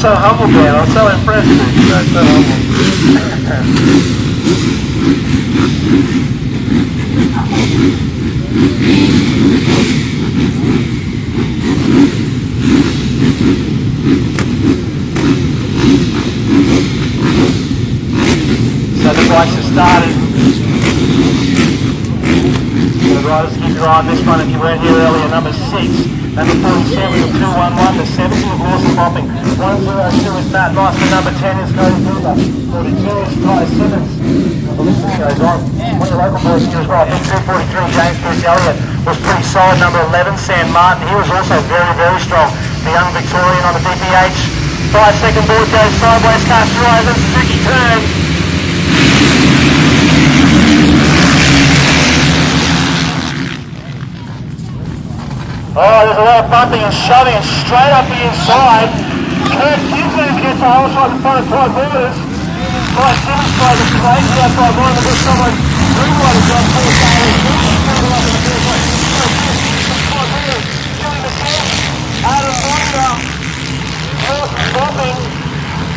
So humble, man. I'm so impressed with you. So humble. So the bikes have started. The riders keep your eye on this one if you weren't here earlier. Number 6, number 47 is 211, the 70 is Lawson Bopping. 102 is Matt Moss, the number 10 is Cody Cooper. 42 is Ty Simmons. The list goes on. One of the local boys here as well. I think 243, James Pierce Elliott was pretty solid. Number 11, Sam Martin. He was also very, very strong. The young Victorian on the DPH. 5-second board goes sideways, cast your eyes, and Suzuki turns. Oh, there's a lot of bumping and shoving and straight up the inside. Kurt Kinsman gets a whole shot in front of Todd Waters. Ty Simmons tries a crazy outside line, but there's someone who might have got 4K